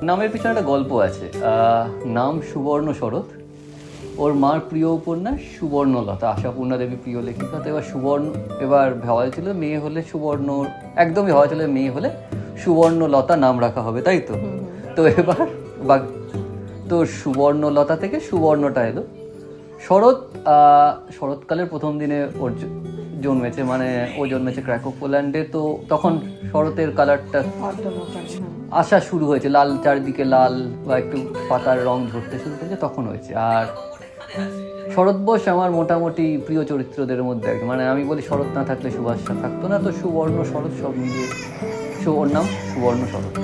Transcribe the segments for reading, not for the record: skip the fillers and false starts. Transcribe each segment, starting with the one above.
নামের পিছনে একটা গল্প আছে। নাম সুবর্ণ শরৎ, ওর মার প্রিয় উপন্যাস সুবর্ণলতা, আশাপূর্ণা দেবী প্রিয় লেখিকা। তো এবার ভাবা হয়েছিল মেয়ে হলে সুবর্ণ, একদমই ভাবা ছিল মেয়ে হলে সুবর্ণলতা নাম রাখা হবে, তাই তো? তো এবার তো সুবর্ণলতা থেকে সুবর্ণটা এলো। শরৎকালের প্রথম দিনে ওর জন্মেছে, মানে ও জন্মেছে ক্র্যাকো পোল্যান্ডে। তো তখন শরতের কালারটা আসা শুরু হয়েছে, লাল, চারিদিকে লাল বা একটু পাতার রং ঝরতে শুরু করেছে, তখন হয়েছে। আর শরৎ বোস আমার মোটামুটি প্রিয় চরিত্রদের মধ্যে একজন। মানে আমি বলি শরৎ না থাকলে সুভাষটা থাকতো না, তো সুবর্ণ শরৎ সব মিলিয়ে ওর নাম সুবর্ণ শরৎ।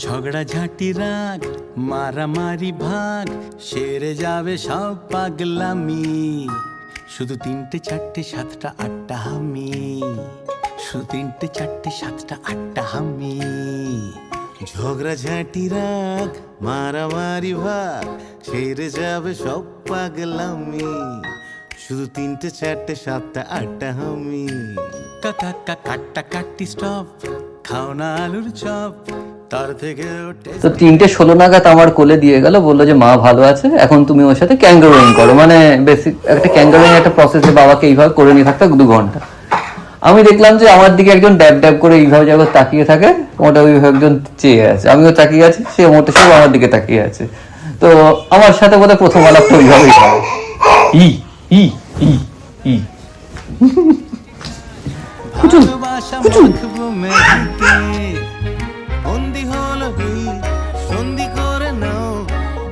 ঝগড়াঝাটি রাগ মারামারি ভাগ সেরে যাবে সব পাগলামি, শুধু 3টে 4টে 7টা 8টা হামি, শুধু 3টে 4টে 7টা 8টা হামি। ঝগড়াঝাটি রাগ মারামারি ভাগ সেরে যাবে সব পাগলামি, শুধু 3টে 4টে 7টা 8টা হামি। কাকা কাটা কাটি স্টপ, খাও না আলুর চপ। তো 3:16 নাগাদ আমার কোলে দিয়ে গেল, বললো যে মা ভালো আছে, এখন তুমি ওর সাথে ক্যাঙ্গারুইং করো। মানে বেসিক একটা ক্যাঙ্গারুইং একটা প্রসেসে বাবাকে এইভাবে করে নিয়ে থাকতে 2 ঘন্টা। আমি দেখলাম যে আমার দিকে একজন ড্যাব ড্যাব করে এইভাবে যখন তাকিয়ে থাকে, মোটা ওইভাবে একজন চেয়ে আছে, আমিও তাকিয়ে আছি, সে মোটে সব আমার দিকে তাকিয়ে আছে। তো আমার সাথে বোধহয় প্রথম আলাপটা ওইভাবেই হয়। ই ই ই ই ভালোবাসা মাখবো মেঘকে, বন্দি হলো সন্ধি করে নাও,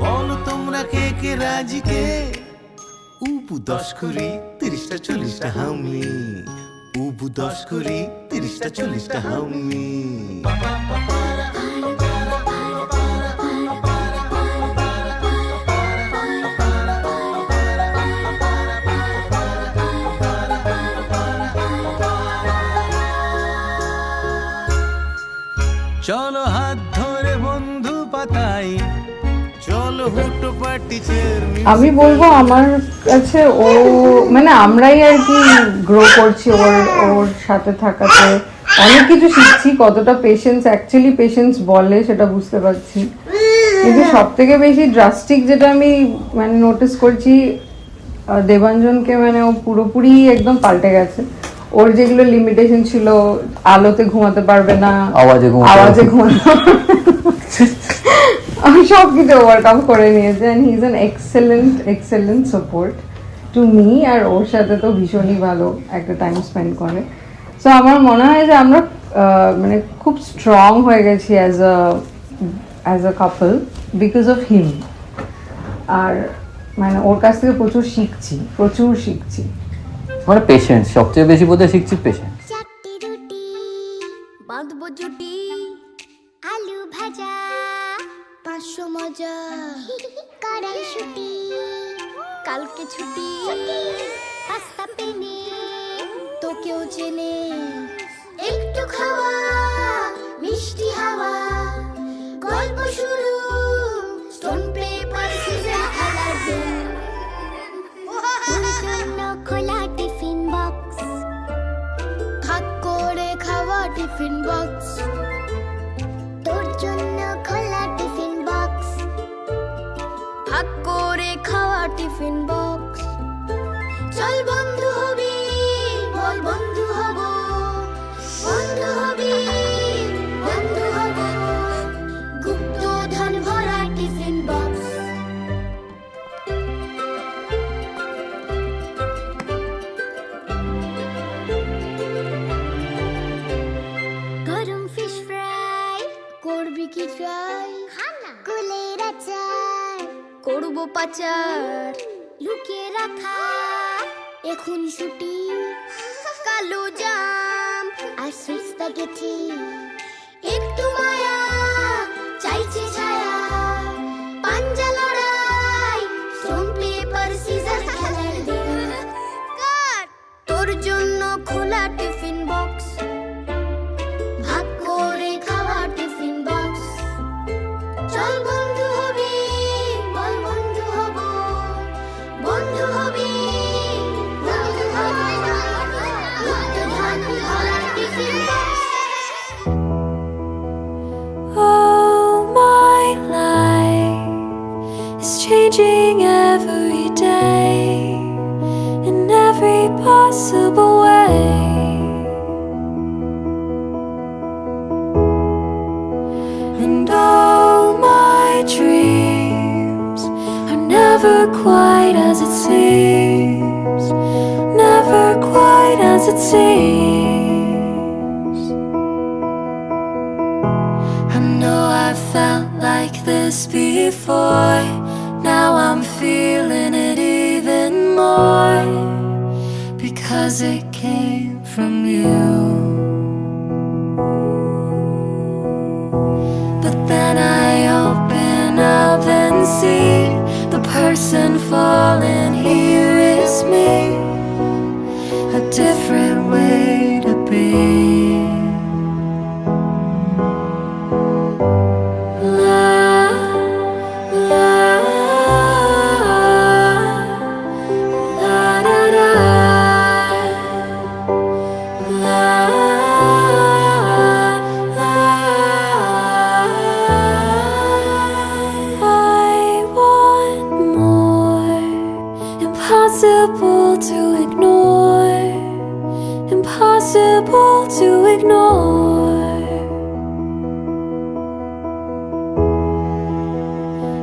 বলো তোমরা কে কে রাজি কে। উবু 10 কুড়ি 30টা 40টা হামি, উবু 10 কুড়ি 30টা 40টা হামি। চলো হাত ধরে বন্ধু পাতাই, চলো হুটো পাটি চেয়ার। আমি বলবো আমার কাছে ও মানে আমরাই আর কি গ্রো করছি ওর সাথে থাকাতে, অনেক কিছু শিখছি। কতটা পেশেন্স অ্যাকচুয়ালি পেশেন্স বলে সেটা বুঝতে পারছি। কিন্তু সব থেকে বেশি ড্রাস্টিক যেটা আমি মানে নোটিস করছি দেবাঞ্জনকে, মানে ও পুরোপুরি একদম পাল্টে গেছে। ওর যেগুলো লিমিটেশন ছিল, আলোতে ঘুমাতে পারবে না, আওয়াজে ঘুমাতে সব কিছু ওভারকাম করে নিয়েছে। And he is an excellent support to me. আর ওর সাথে তো ভীষণই ভালো একটা টাইম স্পেন্ড করে। সো আমার মনে হয় যে আমরা মানে খুব স্ট্রং হয়ে গেছি as a couple because of him. আর মানে ওর কাছ থেকে প্রচুর শিখছি। মানে পেশেন্স সবচেয়ে বেশি বোধহয় শিখছি, পেশেন্স। চারটি রুটি বাঁধবো জুটি, আলু ভাজা 500 মজা, কড়াই শুটি কালকে ছুটি, পাস্তা পেনে তোকেও চেনে, একটু খাওয়া মিষ্টি হাওয়া, গল্প শুরু স্টোন পেপার সিজার খেলার দিন, জন্য খোলা টিফিন বক্স, ভাগ করে খাওয়া টিফিন বক্স, তোর জন্য খোলা টিফিন বক্স, ভাগ করে খাওয়া টিফিন বক্স। চল বন্ধু হবি, বল বন্ধু হব, বন্ধু হবি বন্ধু হব, গুপ্ত ধন ভরা টিফিন বক্স। গরম ফিশ ফ্রাই করবি কি ট্রাই, কুলের আচার করবো পাচার, লুকিয়ে রাখা এখন ছুটি, কালো জাম আর সুইট স্প্যাগেটি, একটু মায়া চাইছে ছায়া, পাঞ্জা লড়াই স্টোন পেপার সিজার খেলার দিন, তোর জন্য খোলা টিফিন বক্স, ভাগ করে খাওয়া টিফিন বক্স। চল বন্ধু হবি, বল বন্ধু হব, every day in every possible way. And all my dreams are never quite as it seems, never quite as it seems. I know I felt like this before, now I'm feeling it even more, because it came from you. But then I open up and see the person falling here is me, a different way to be. Impossible to ignore, impossible to ignore.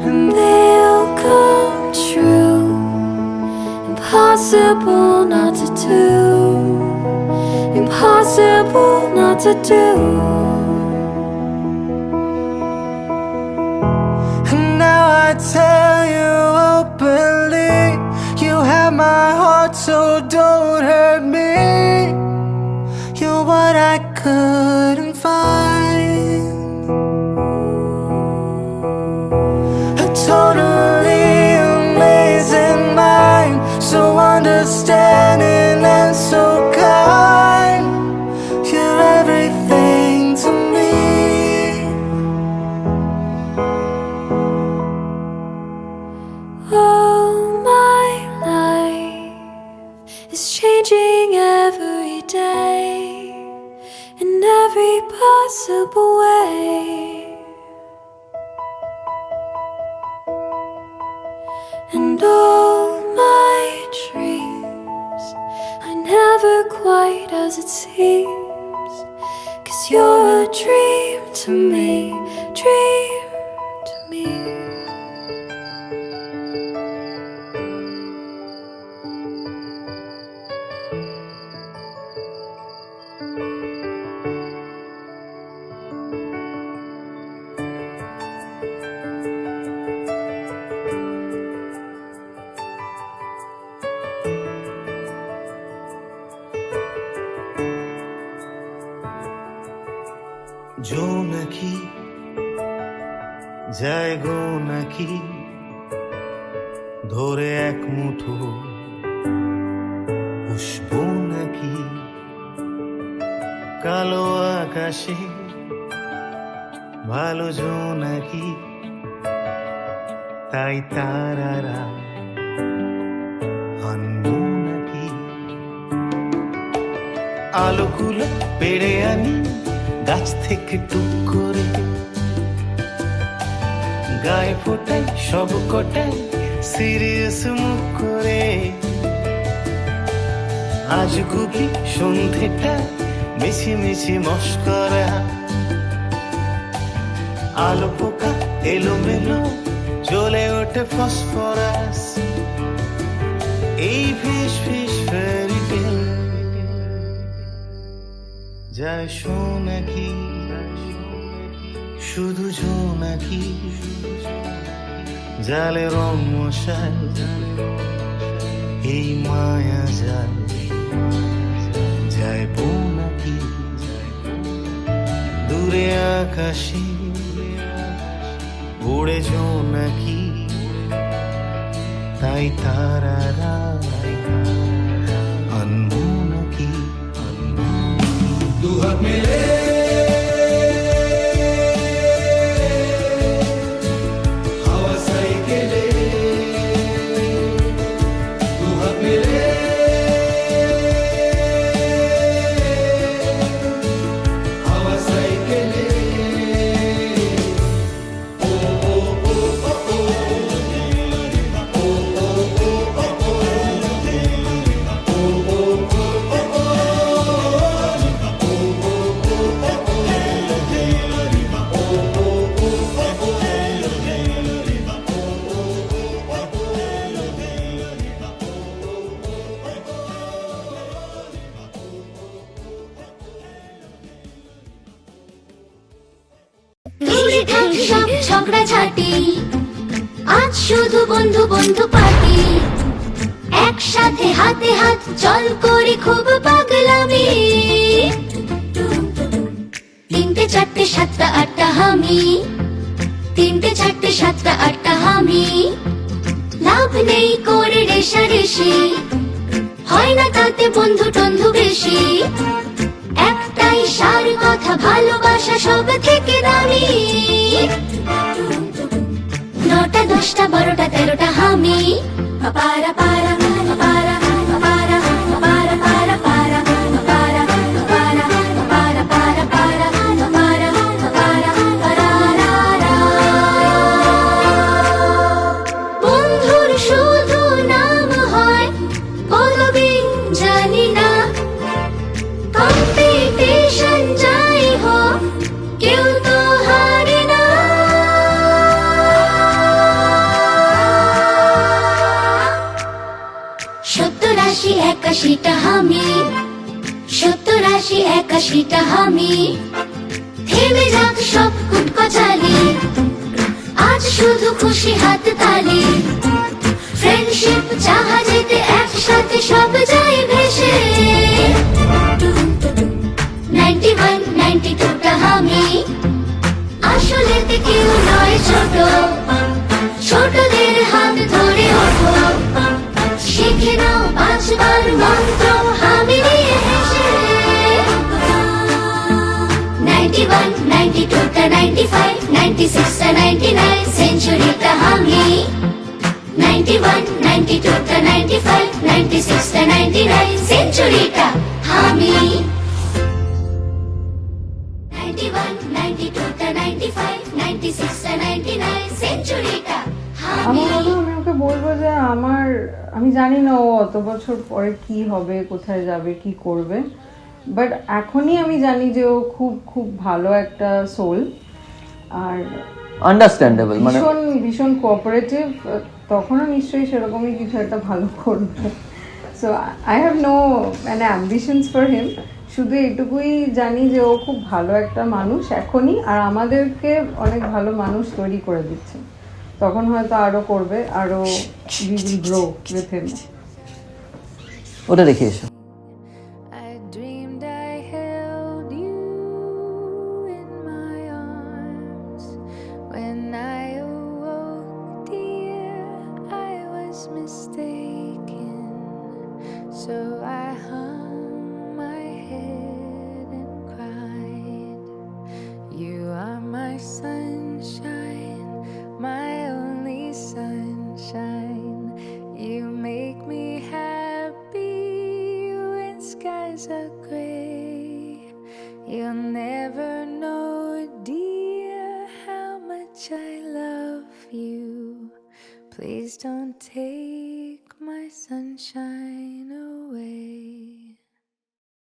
And they'll come true, impossible not to do, impossible not to do. And now I tell you openly, you have my heart, so don't hurt me. You're what I couldn't find, a totally amazing mind, so understanding and so kind. You're everything to me. Oh, my life is changing every day in every possible way. And all my dreams are never quite as it seems, 'cause you're a dream to me, dream to me. জোনাকি যায় গো নাকি ধরে এক মুঠো পুষ্প নাকি কালো আকাশে ভালো জোনাকি তাই তারারা অন্য নাকি আলোগুলো পেড়ে আনি গাছ থেকে টুক করে গায়ে ফোটাই সব কটাই সিরিয়াস মুখ করে আজ গুবি সন্ধেটা মিছি মিছি মস্করা আলো পোকা এলোমেলো জ্বলে ওঠে ফসফরাস এই ফিস ফিস ফেরি টেল যায় শোনাকি শুধু জোনাকি জালে রং মশাল এই মায়া জাল যায় বোনাকি দূরে আকাশে উড়ে জোনাকি তাই তারারা আনমোনাকি দুহাত মেলে দূরে থাক সব ঝগড়া ঝাঁটি, আজ শুধু বন্ধু বন্ধু পার্টি। একসাথে হাতে হাত চল করি খুব পাগলামি, তিনটে চারটে সাতটা আটটা হামি, তিনটে চারটে সাতটা আটটা হামি। লাভ নেই করে রেশারেশি, হয় না তাতে বন্ধু টন্ধু বেশি। একটাই সার কথা ভালোবাসা সব থেকে দামি। নটা দশটা বারোটা তেরোটা হামি, পারা পারা পারা পারা পারা পারা পারা পারা পারা পারা পারা পারা পারা পারা। বন্ধুর শুধু নাম হয় পদবী জানি না, কম্পিটিশন যাই হোক কেউ তো হারে না। সত্তর আশি একাশিটা হামি, সত্তর আশি একাশিটা হামি। থেমে যাক সব কুটকচালি, আজ শুধু খুশি হাত তালি। ফ্রেন্ডশিপ জাহাজেতে একসাথে সব যায় ভেসে। 91 92টা হামি, আসলেতে কেউ নয় ছোট, ছোটদের হাত ধরে ওঠো। শিখে নাও পাঁচবার মন্ত্র হামি দিয়ে হেসে। 91 92টা 95 96টা 99 সেঞ্চুরিটা হামি। 91 92টা 95 96টা 99 সেঞ্চুরিটা হামি। 91 92টা 95 96টা 99 সেঞ্চুরিটা হামি। আমার মনে হয় আমি ওকে বলবো যে আমি জানি না ও অত বছর পরে কি হবে, কোথায় যাবে, কি করবে, বাট এখনই আমি জানি যে ও খুব খুব ভালো একটা সোল আর আন্ডারস্ট্যান্ডেবল, মানে ভীষণ ভীষণ কোঅপারেটিভ। তখনও নিশ্চয়ই সেরকমই কিছু একটা ভালো করবে। সো আই হ্যাভ নো মানে অ্যাম্বিশনস ফর হিম, শুধু এটুকুই জানি যে ও খুব ভালো একটা মানুষ এখনই, আর আমাদেরকে অনেক ভালো মানুষ তৈরি করে দিচ্ছে। তখন হয়তো আরো করবে, আরো we will grow with him. ওটা দেখে এসো। I dreamed I held you in my arms. When I awoke, dear, I was mistaken. So I hung my head and cried. You are my sunshine, my only sunshine. You make me happy when skies are gray. You'll never know, dear, how much I love you. Please don't take